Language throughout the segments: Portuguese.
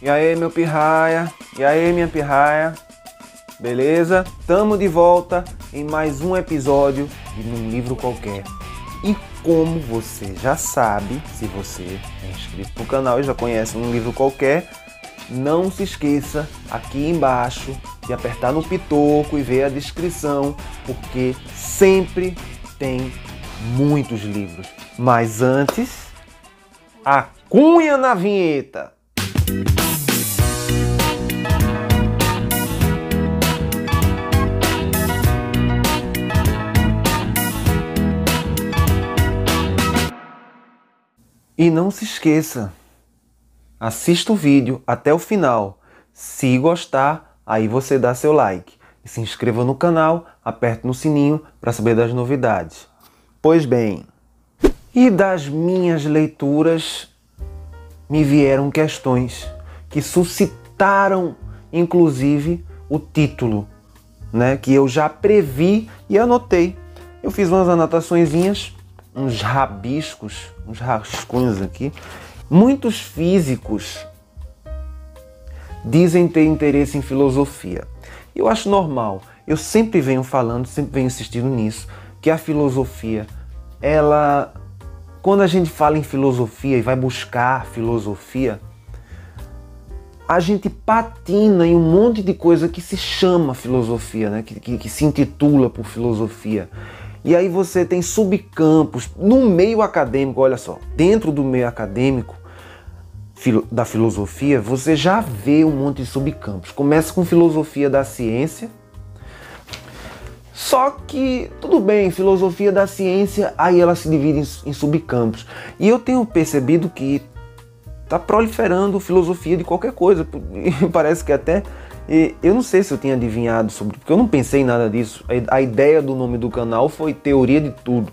E aí, meu pirraia? E aí, minha pirraia? Beleza? Tamo de volta em mais um episódio de Um Livro Qualquer. E como você já sabe, se você é inscrito no canal e já conhece Um Livro Qualquer, não se esqueça aqui embaixo de apertar no pitoco e ver a descrição, porque sempre tem muitos livros. Mas antes, a cunha na vinheta! E não se esqueça, assista o vídeo até o final. Se gostar, aí você dá seu like. E se inscreva no canal, aperte no sininho para saber das novidades. Pois bem, e das minhas leituras me vieram questões que suscitaram, inclusive, o título, né, que eu já previ e anotei. Eu fiz umas anotaçõezinhas, uns rabiscos, uns rascunhos aqui. Muitos físicos dizem ter interesse em filosofia. Eu acho normal. Eu sempre venho falando, sempre venho insistindo nisso, que a filosofia, quando a gente fala em filosofia e vai buscar filosofia, a gente patina em um monte de coisa que se chama filosofia, né? que se intitula por filosofia. E aí você tem subcampos no meio acadêmico, olha só, dentro do meio acadêmico da filosofia, você já vê um monte de subcampos. Começa com filosofia da ciência, só que, tudo bem, filosofia da ciência, aí ela se divide em subcampos. E eu tenho percebido que está proliferando filosofia de qualquer coisa, parece que até... Eu não sei se eu tinha adivinhado sobre, porque eu não pensei em nada disso. A ideia do nome do canal foi Teoria de Tudo.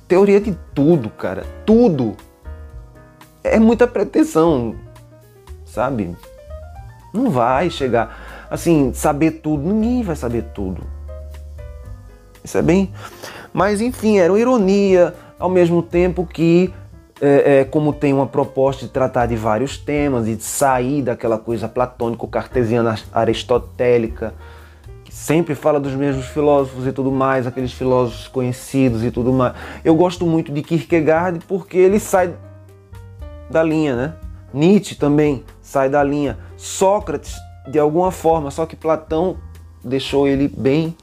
Teoria de tudo, cara. Tudo. É muita pretensão, sabe? Não vai chegar, assim, saber tudo. Ninguém vai saber tudo. Isso é bem... Mas, enfim, era uma ironia, ao mesmo tempo que... como tem uma proposta de tratar de vários temas e de sair daquela coisa platônico-cartesiana aristotélica, que sempre fala dos mesmos filósofos e tudo mais, aqueles filósofos conhecidos e tudo mais. Eu gosto muito de Kierkegaard porque ele sai da linha, né? Nietzsche também sai da linha. Sócrates, de alguma forma, só que Platão deixou ele bem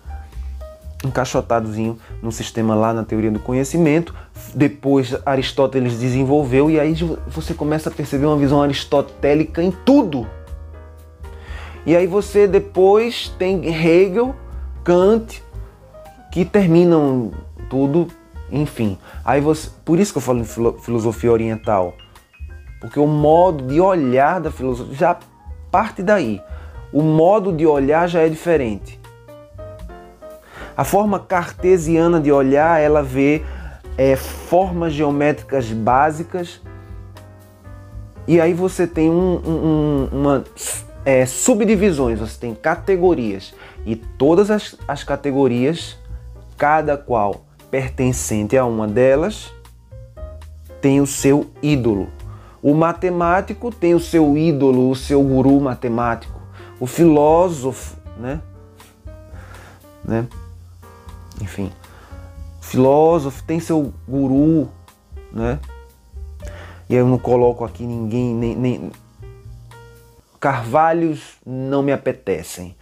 encaixotadozinho no sistema lá na teoria do conhecimento. Depois Aristóteles desenvolveu e aí você começa a perceber uma visão aristotélica em tudo. E aí você depois tem Hegel, Kant, que terminam tudo, enfim. Aí você, por isso que eu falo em filosofia oriental, porque o modo de olhar da filosofia já parte daí. O modo de olhar já é diferente. A forma cartesiana de olhar, ela vê formas geométricas básicas e aí você tem subdivisões, você tem categorias e todas as categorias, cada qual pertencente a uma delas, tem o seu ídolo. O matemático tem o seu ídolo, o seu guru matemático. O filósofo, né? Enfim, filósofo tem seu guru, né? E eu não coloco aqui ninguém, nem... Carvalhos não me apetecem.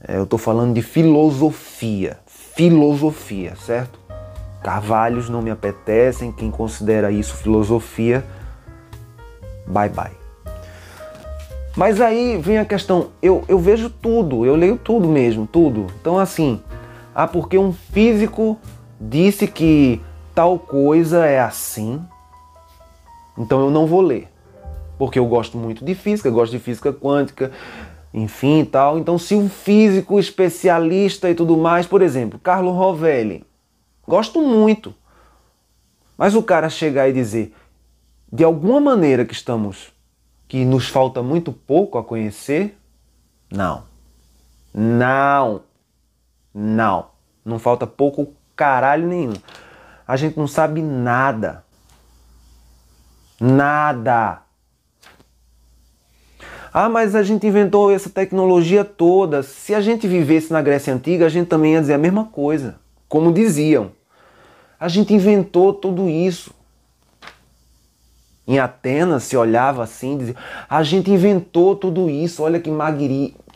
Eu estou falando de filosofia, certo? Carvalhos não me apetecem, quem considera isso filosofia, bye bye. Mas aí vem a questão, eu vejo tudo, eu leio tudo mesmo, tudo. Então assim... porque um físico disse que tal coisa é assim, então eu não vou ler. Porque eu gosto muito de física, gosto de física quântica, enfim e tal. Então se um físico especialista e tudo mais, por exemplo, Carlo Rovelli, gosto muito. Mas o cara chegar e dizer, de alguma maneira que nos falta muito pouco a conhecer, não. Não falta pouco caralho nenhum. A gente não sabe nada. Nada. Ah, mas a gente inventou essa tecnologia toda. Se a gente vivesse na Grécia Antiga, a gente também ia dizer a mesma coisa. Como diziam. A gente inventou tudo isso. Em Atenas se olhava assim e dizia, a gente inventou tudo isso, olha que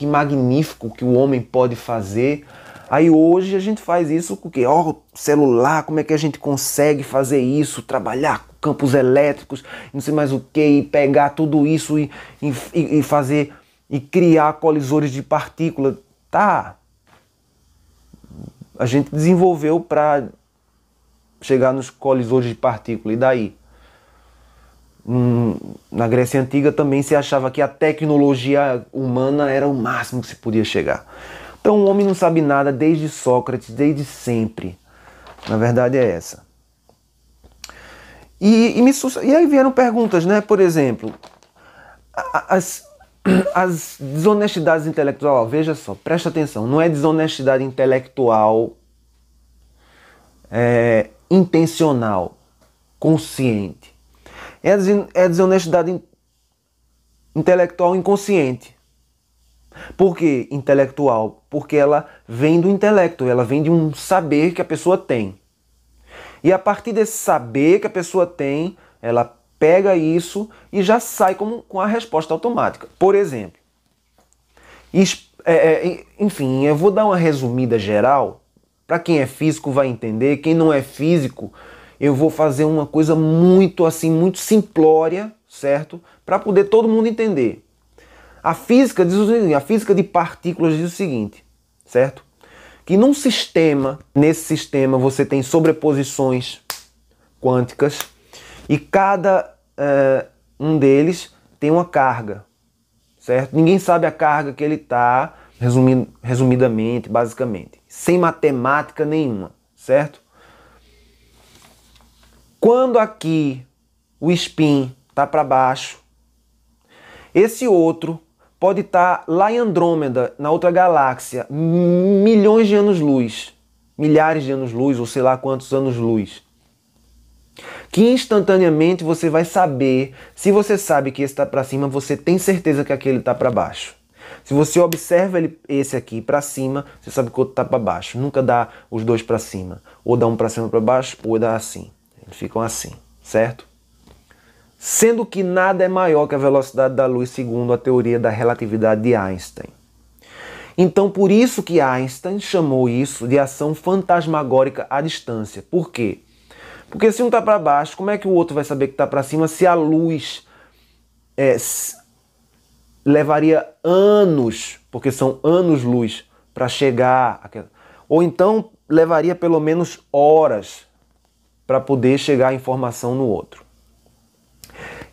magnífico que o homem pode fazer. Aí hoje a gente faz isso com o quê? Ó, celular, como é que a gente consegue fazer isso, trabalhar com campos elétricos, não sei mais o que, e pegar tudo isso e fazer, e criar colisores de partículas. Tá, a gente desenvolveu para chegar nos colisores de partículas, e daí? Na Grécia Antiga também se achava que a tecnologia humana era o máximo que se podia chegar. Então o homem não sabe nada desde Sócrates, desde sempre. Na verdade é essa. E aí vieram perguntas, né? Por exemplo, as desonestidades intelectuais, veja só, presta atenção, não é desonestidade intelectual intencional, consciente. É desonestidade intelectual inconsciente. Por que intelectual? Porque ela vem do intelecto, ela vem de um saber que a pessoa tem. E a partir desse saber que a pessoa tem, ela pega isso e já sai com a resposta automática. Por exemplo, enfim, eu vou dar uma resumida geral. Para quem é físico vai entender, quem não é físico, eu vou fazer uma coisa muito muito simplória, certo? Para poder todo mundo entender. A física diz o seguinte, a física de partículas diz o seguinte, certo? Que nesse sistema você tem sobreposições quânticas e cada um deles tem uma carga, certo? Ninguém sabe a carga que ele está, resumidamente, basicamente, sem matemática nenhuma, certo? Quando aqui o spin está para baixo, esse outro pode estar lá em Andrômeda, na outra galáxia, milhões de anos-luz, milhares de anos-luz, ou sei lá quantos anos-luz. Que instantaneamente você vai saber, se você sabe que esse está para cima, você tem certeza que aquele está para baixo. Se você observa esse aqui para cima, você sabe que o outro está para baixo. Nunca dá os dois para cima. Ou dá um para cima para baixo, ou dá assim. Eles ficam assim, certo? Sendo que nada é maior que a velocidade da luz segundo a teoria da relatividade de Einstein. Então por isso que Einstein chamou isso de ação fantasmagórica à distância. Por quê? Porque se um está para baixo, como é que o outro vai saber que está para cima se a luz levaria anos, porque são anos-luz, para chegar... Ou então levaria pelo menos horas para poder chegar a informação no outro.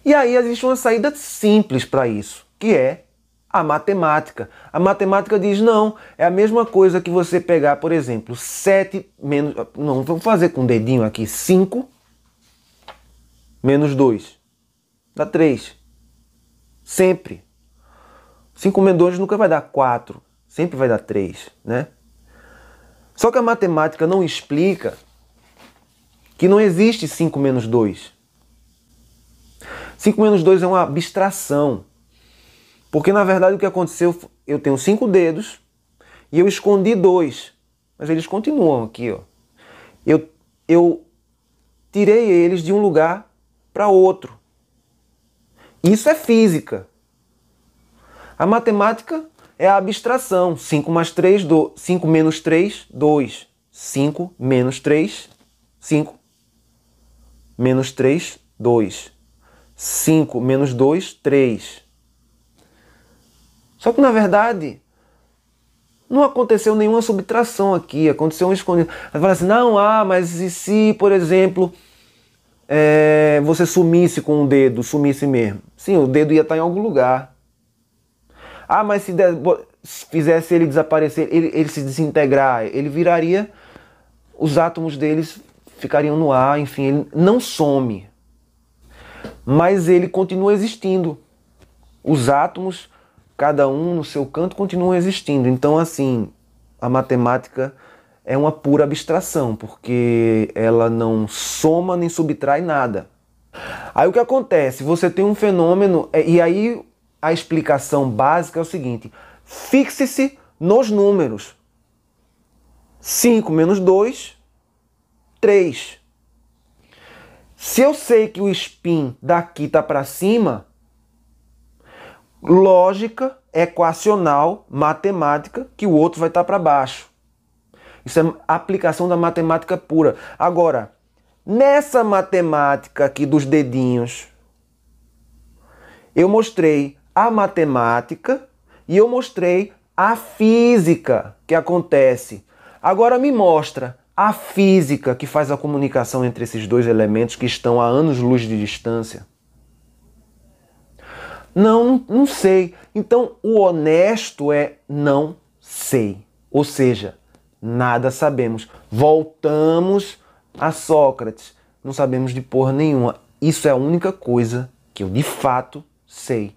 E aí existe uma saída simples para isso, que é a matemática. A matemática diz, não, é a mesma coisa que você pegar, por exemplo, 7 menos... Não, vamos fazer com o dedinho aqui, 5 menos 2. Dá 3. Sempre. 5 menos 2 nunca vai dar 4. Sempre vai dar 3, né? Só que a matemática não explica que não existe 5 menos 2. 5 menos 2 é uma abstração. Porque na verdade o que aconteceu, eu tenho 5 dedos e eu escondi 2. Mas eles continuam aqui, ó. Eu tirei eles de um lugar para outro. Isso é física. A matemática é a abstração. 5 mais 3, 5 menos 3, 2. 5 menos 3, 5. Menos 3, 2. 5 menos 2, 3. Só que na verdade não aconteceu nenhuma subtração aqui, aconteceu um escondido. Vai falar assim, não, mas e se, por exemplo, você sumisse com o dedo, sumisse mesmo? Sim, o dedo ia estar em algum lugar. Mas se fizesse ele desaparecer, ele se desintegrar, ele viraria, os átomos deles ficariam no ar, enfim, ele não some. Mas ele continua existindo. Os átomos, cada um no seu canto, continuam existindo. Então, assim, a matemática é uma pura abstração, porque ela não soma nem subtrai nada. Aí o que acontece? Você tem um fenômeno, e aí a explicação básica é o seguinte: fixe-se nos números. 5 menos 2, 3. Se eu sei que o spin daqui está para cima, lógica, equacional, matemática, que o outro vai estar para baixo. Isso é aplicação da matemática pura. Agora, nessa matemática aqui dos dedinhos, eu mostrei a matemática e eu mostrei a física que acontece. Agora me mostra a física que faz a comunicação entre esses dois elementos que estão a anos-luz de distância. Não sei. Então, o honesto é não sei. Ou seja, nada sabemos. Voltamos a Sócrates. Não sabemos de porra nenhuma. Isso é a única coisa que eu de fato sei.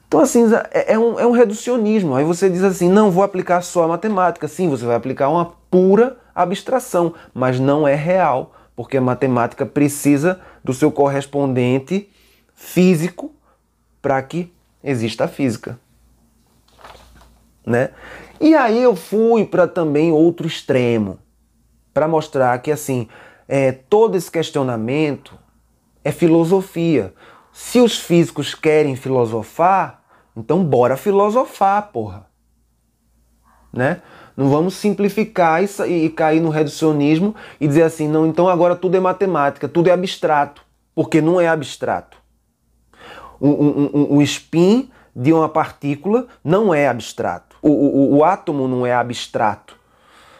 Então, assim, é um reducionismo. Aí você diz assim, não, vou aplicar só a matemática. Sim, você vai aplicar uma pura abstração, mas não é real, porque a matemática precisa do seu correspondente físico para que exista a física, né? E aí eu fui para também outro extremo, para mostrar que assim, todo esse questionamento é filosofia. Se os físicos querem filosofar, então bora filosofar, porra. Né? Não vamos simplificar e cair no reducionismo e dizer assim, não, então agora tudo é matemática, tudo é abstrato, porque não é abstrato. O spin de uma partícula não é abstrato. O átomo não é abstrato.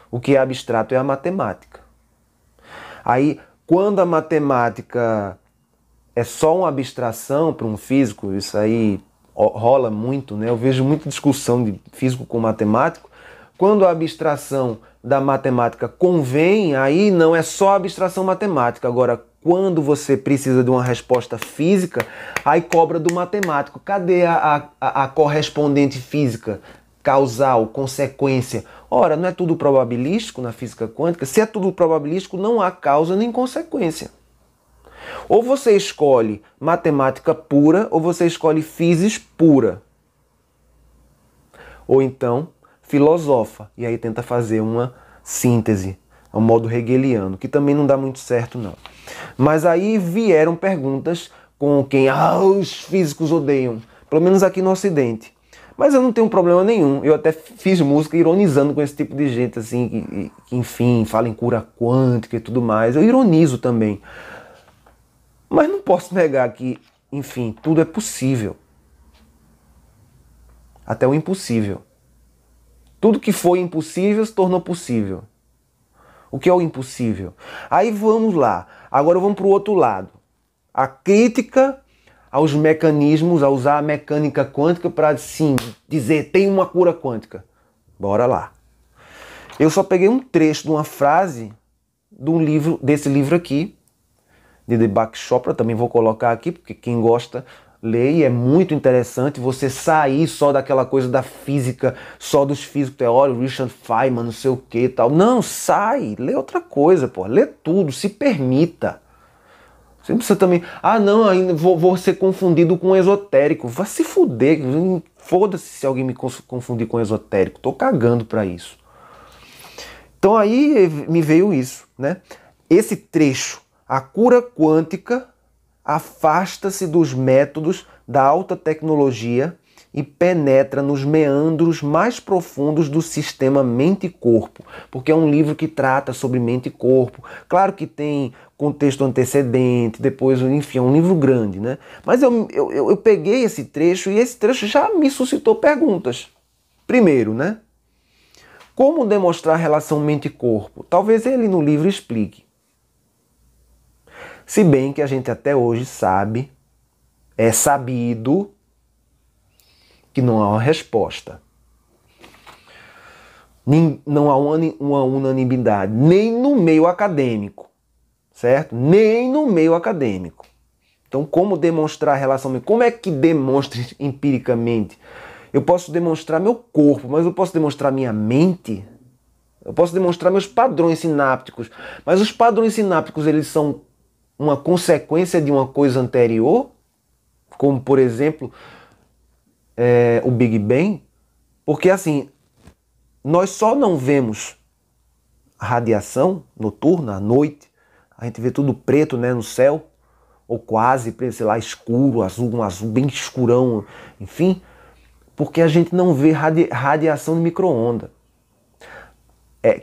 O que é abstrato é a matemática. Aí, quando a matemática é só uma abstração para um físico, isso aí rola muito, né? Eu vejo muita discussão de físico com matemático. Quando a abstração da matemática convém, aí não é só abstração matemática. Agora, quando você precisa de uma resposta física, aí cobra do matemático. Cadê a correspondente física? Causal, consequência. Ora, não é tudo probabilístico na física quântica? Se é tudo probabilístico, não há causa nem consequência. Ou você escolhe matemática pura, ou você escolhe physis pura. Ou então filosofa, e aí tenta fazer uma síntese, ao modo hegeliano, que também não dá muito certo não. Mas aí vieram perguntas com quem os físicos odeiam, pelo menos aqui no Ocidente. Mas eu não tenho problema nenhum, eu até fiz música ironizando com esse tipo de gente, assim, que enfim, fala em cura quântica e tudo mais, eu ironizo também. Mas não posso negar que, enfim, tudo é possível. Até o impossível. Tudo que foi impossível se tornou possível. O que é o impossível? Aí vamos lá. Agora vamos para o outro lado. A crítica aos mecanismos, a usar a mecânica quântica para, sim, dizer tem uma cura quântica. Bora lá. Eu só peguei um trecho de uma frase de um livro, desse livro aqui, de Deepak Chopra, também vou colocar aqui, porque quem gosta lê e é muito interessante você sair só daquela coisa da física, só dos físicos teóricos, Richard Feynman, não sei o que e tal. Não, sai, lê outra coisa, pô, lê tudo, se permita. Você não precisa também, não, ainda vou ser confundido com esotérico. Vai se fuder, foda-se se alguém me confundir com esotérico, tô cagando pra isso. Então aí me veio isso, né? Esse trecho, a cura quântica afasta-se dos métodos da alta tecnologia e penetra nos meandros mais profundos do sistema mente e corpo, porque é um livro que trata sobre mente e corpo. Claro que tem contexto antecedente, depois, enfim, é um livro grande, né? Mas eu peguei esse trecho e esse trecho já me suscitou perguntas. Primeiro, né? Como demonstrar a relação mente e corpo? Talvez ele no livro explique. Se bem que a gente até hoje sabe, é sabido, que não há uma resposta. Não há uma unanimidade, nem no meio acadêmico, certo? Nem no meio acadêmico. Então, como demonstrar a relação? Como é que demonstra empiricamente? Eu posso demonstrar meu corpo, mas eu posso demonstrar minha mente? Eu posso demonstrar meus padrões sinápticos, mas os padrões sinápticos, eles são uma consequência de uma coisa anterior? como por exemplo o Big Bang, porque assim, nós só não vemos radiação noturna à noite, a gente vê tudo preto, né, no céu, ou quase preto, sei lá, escuro, azul, um azul bem escurão, enfim, porque a gente não vê radiação de micro-onda.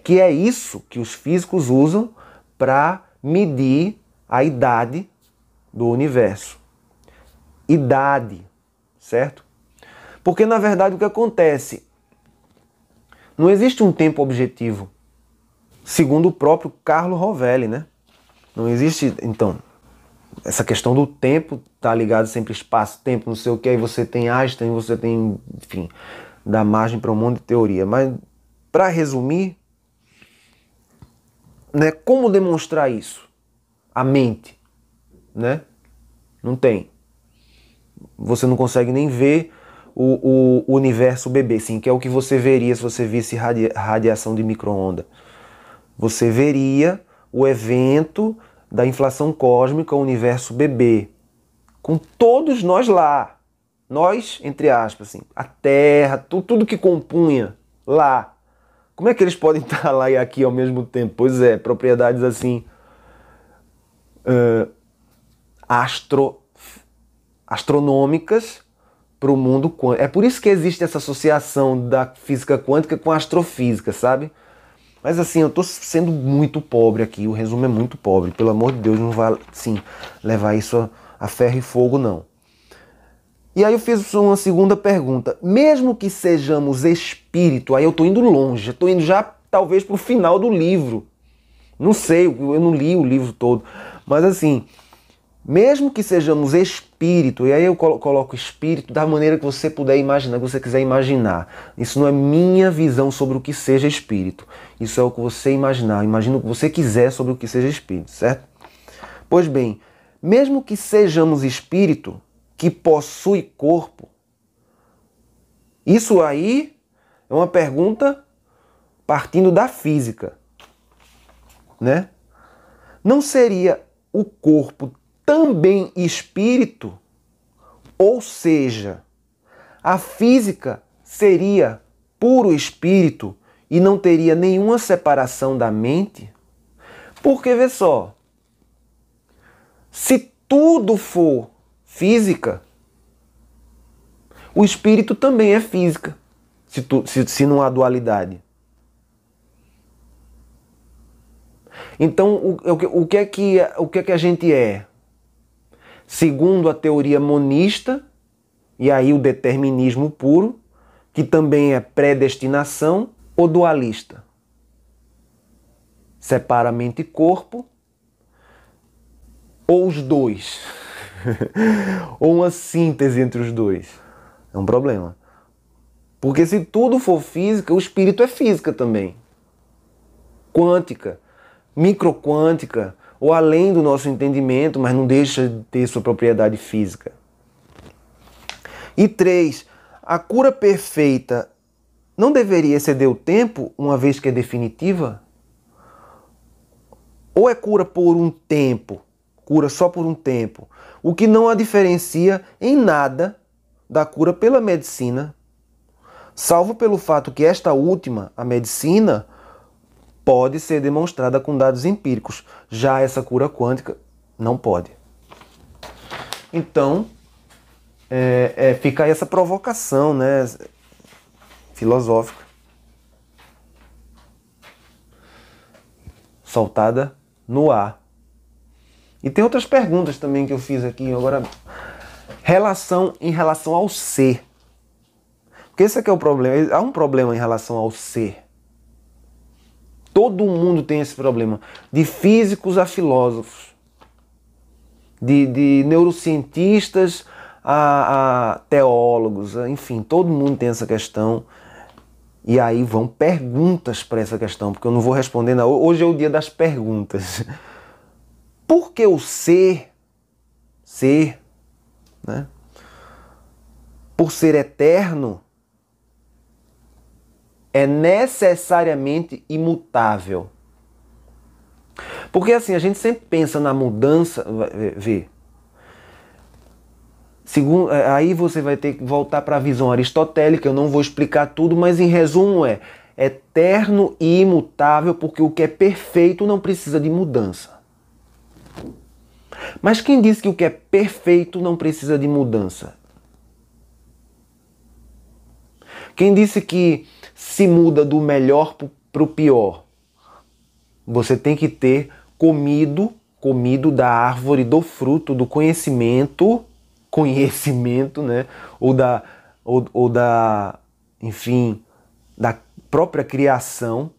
Que é isso que os físicos usam para medir a idade do universo. Idade, certo? Porque na verdade o que acontece? Não existe um tempo objetivo, segundo o próprio Carlo Rovelli, né? Não existe, então, essa questão do tempo tá ligado sempre espaço, tempo, não sei o que, aí você tem Einstein, você tem, enfim, dá margem para um monte de teoria. Mas, para resumir, né, como demonstrar isso? A mente, né? Não tem. Você não consegue nem ver o universo bebê, sim, que é o que você veria se você visse radiação de micro-onda. Você veria o evento da inflação cósmica, o universo bebê, com todos nós lá. Nós, entre aspas, assim, a Terra, tudo que compunha lá. Como é que eles podem estar lá e aqui ao mesmo tempo? Pois é, propriedades assim astronômicas para o mundo quântico. É por isso que existe essa associação da física quântica com a astrofísica, sabe? Mas assim, eu estou sendo muito pobre aqui, o resumo é muito pobre. Pelo amor de Deus, não vai, sim, levar isso a ferro e fogo, não. E aí eu fiz uma segunda pergunta. Mesmo que sejamos espírito, aí eu estou indo longe, estou indo já talvez para o final do livro. Não sei, eu não li o livro todo. Mas assim, mesmo que sejamos espírito, e aí eu coloco espírito da maneira que você puder imaginar, que você quiser imaginar. Isso não é minha visão sobre o que seja espírito. Isso é o que você imaginar. Imagina o que você quiser sobre o que seja espírito, certo? Pois bem, mesmo que sejamos espírito que possui corpo, isso aí é uma pergunta partindo da física, né? Não seria o corpo também espírito? Ou seja, a física seria puro espírito e não teria nenhuma separação da mente? Porque, vê só, se tudo for física, o espírito também é física, se não há dualidade. Então, o que é que a gente é? Segundo a teoria monista, e aí o determinismo puro, que também é predestinação, ou dualista? Separa mente e corpo, ou os dois? Ou uma síntese entre os dois? É um problema. Porque se tudo for física, o espírito é física também. Quântica, microquântica, ou além do nosso entendimento, mas não deixa de ter sua propriedade física. E 3, a cura perfeita não deveria exceder o tempo, uma vez que é definitiva? Ou é cura por um tempo, cura só por um tempo, o que não a diferencia em nada da cura pela medicina, salvo pelo fato que esta última, a medicina, pode ser demonstrada com dados empíricos. Já essa cura quântica não pode. Então, fica aí essa provocação, né, filosófica, soltada no ar. E tem outras perguntas também que eu fiz aqui agora. Em relação ao ser. Porque esse aqui é o problema. Há um problema em relação ao ser. Todo mundo tem esse problema. De físicos a filósofos. De neurocientistas a teólogos. Enfim, todo mundo tem essa questão. E aí vão perguntas para essa questão. Porque eu não vou responder não. Hoje é o dia das perguntas. Por que o ser, né? Por ser eterno, é necessariamente imutável? Porque assim, a gente sempre pensa na mudança, vê. Aí você vai ter que voltar para a visão aristotélica, eu não vou explicar tudo, mas em resumo é eterno e imutável, porque o que é perfeito não precisa de mudança. Mas quem disse que o que é perfeito não precisa de mudança? Quem disse que se muda do melhor para o pior? Você tem que ter comido da árvore do fruto do conhecimento, né? Enfim, da própria criação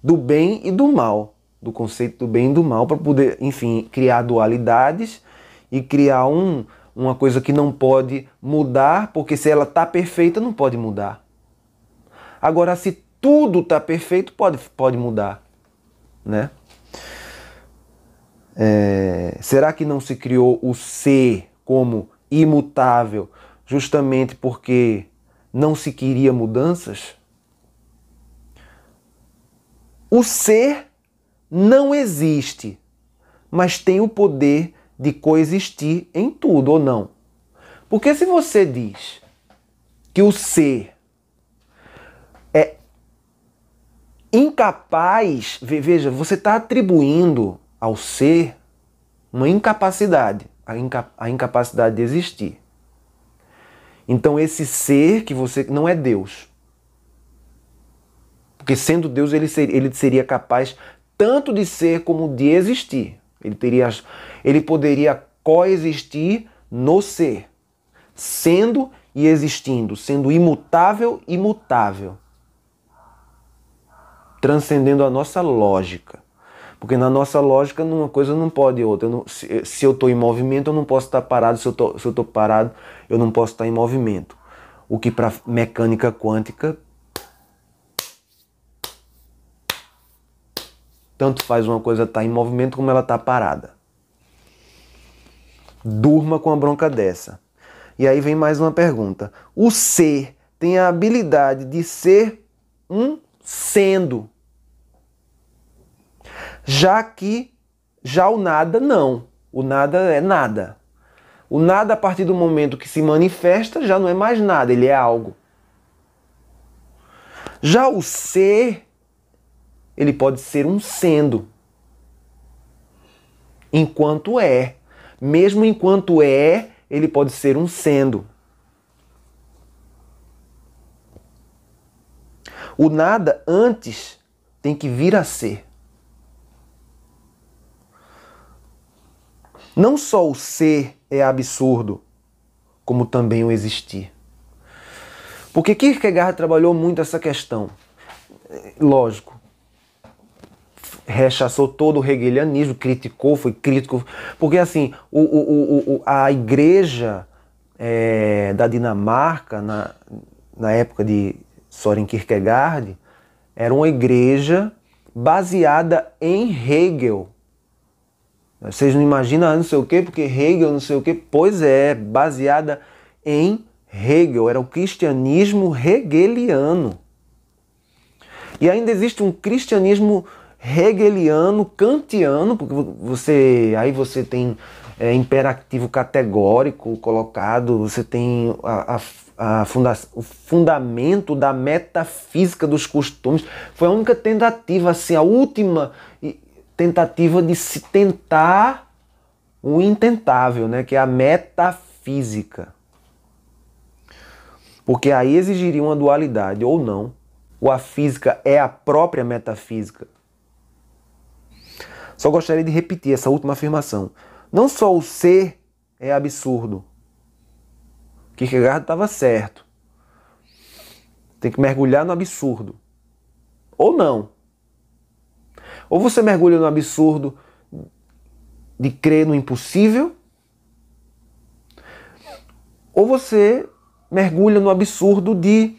do bem e do mal, do conceito do bem e do mal, para poder, enfim, criar dualidades e criar uma coisa que não pode mudar, porque se ela está perfeita, não pode mudar. Agora, se tudo está perfeito, pode mudar, né? Será que não se criou o ser como imutável justamente porque não se queria mudanças? O ser não existe, mas tem o poder de coexistir em tudo, ou não? Porque se você diz que o ser é incapaz, veja, você está atribuindo ao ser uma incapacidade, a incapacidade de existir. Então esse ser que você não é Deus. Porque sendo Deus, ele seria capaz tanto de ser como de existir. Ele poderia coexistir no ser, sendo e existindo, sendo imutável, transcendendo a nossa lógica. Porque na nossa lógica, uma coisa não pode outra. Se eu estou em movimento, eu não posso estar parado. Se eu estou parado, eu não posso estar em movimento. O que para mecânica quântica, tanto faz uma coisa estar em movimento como ela estar parada. Durma com a bronca dessa. E aí vem mais uma pergunta. O ser tem a habilidade de ser um sendo. Já o nada, não. O nada é nada. O nada, a partir do momento que se manifesta, já não é mais nada, ele é algo. Já o ser, ele pode ser um sendo. Enquanto é. Mesmo enquanto é, ele pode ser um sendo. O nada, antes, tem que vir a ser. Não só o ser é absurdo, como também o existir. Porque Kierkegaard trabalhou muito essa questão. Lógico, rechaçou todo o hegelianismo, criticou, foi crítico. Porque assim, a igreja da Dinamarca, na época de Søren Kierkegaard, era uma igreja baseada em Hegel. Vocês não imaginam não sei o quê, porque Hegel não sei o quê. Pois é, baseada em Hegel. Era o cristianismo hegeliano. E ainda existe um cristianismo hegeliano, kantiano, porque aí você tem imperativo categórico colocado, você tem o fundamento da metafísica dos costumes. Foi a única tentativa, assim, a última tentativa de se tentar o intentável, né, que é a metafísica. Porque aí exigiria uma dualidade, ou não. Ou a física é a própria metafísica. Só gostaria de repetir essa última afirmação. Não só o ser é absurdo. Kierkegaard estava certo. Tem que mergulhar no absurdo. Ou não. Ou você mergulha no absurdo de crer no impossível, ou você mergulha no absurdo de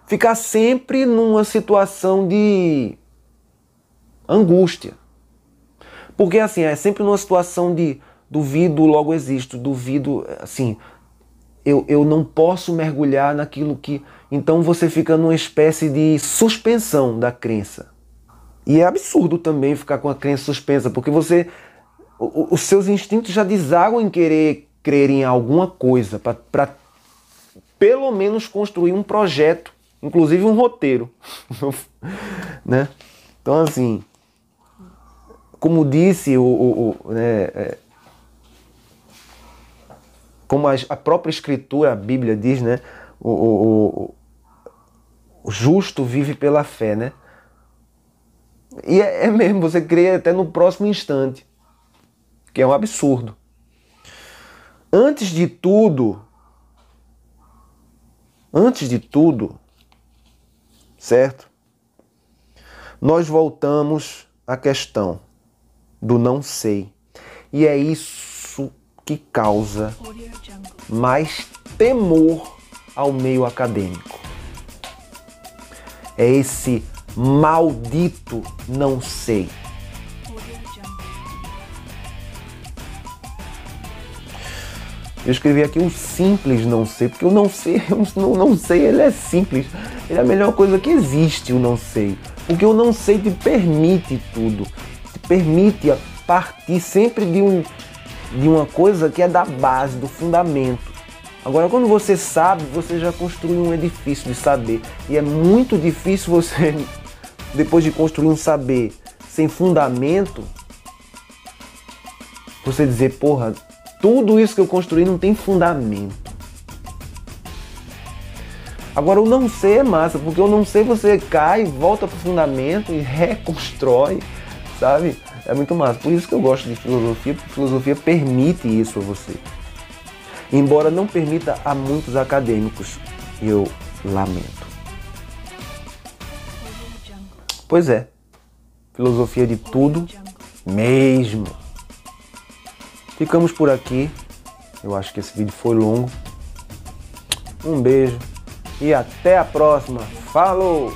ficar sempre numa situação de angústia. Porque assim, é sempre numa situação de duvido, logo existo, duvido, assim, eu não posso mergulhar naquilo que... Então você fica numa espécie de suspensão da crença. E é absurdo também ficar com a crença suspensa, porque os seus instintos já desaguam em querer crer em alguma coisa, para pelo menos construir um projeto, inclusive um roteiro. Né? Então, assim, como disse como a própria Escritura, a Bíblia diz, né? O justo vive pela fé, né? E é mesmo, você crê até no próximo instante, que é um absurdo. Antes de tudo, certo? Nós voltamos à questão do não sei. E é isso que causa mais temor ao meio acadêmico. É esse maldito não sei. Eu escrevi aqui o simples não sei, porque o não sei, ele é simples. Ele é a melhor coisa que existe, o não sei. Porque o não sei te permite tudo. Te permite a partir sempre de uma coisa que é da base, do fundamento. Agora, quando você sabe, você já construiu um edifício de saber. E é muito difícil você, depois de construir um saber sem fundamento, você dizer, porra, tudo isso que eu construí não tem fundamento. Agora, o não sei é massa, porque o não sei você cai, volta pro fundamento e reconstrói, sabe? É muito massa. Por isso que eu gosto de filosofia, porque filosofia permite isso a você. Embora não permita a muitos acadêmicos, eu lamento. Pois é, filosofia de tudo mesmo. Ficamos por aqui. Eu acho que esse vídeo foi longo. Um beijo e até a próxima. Falou!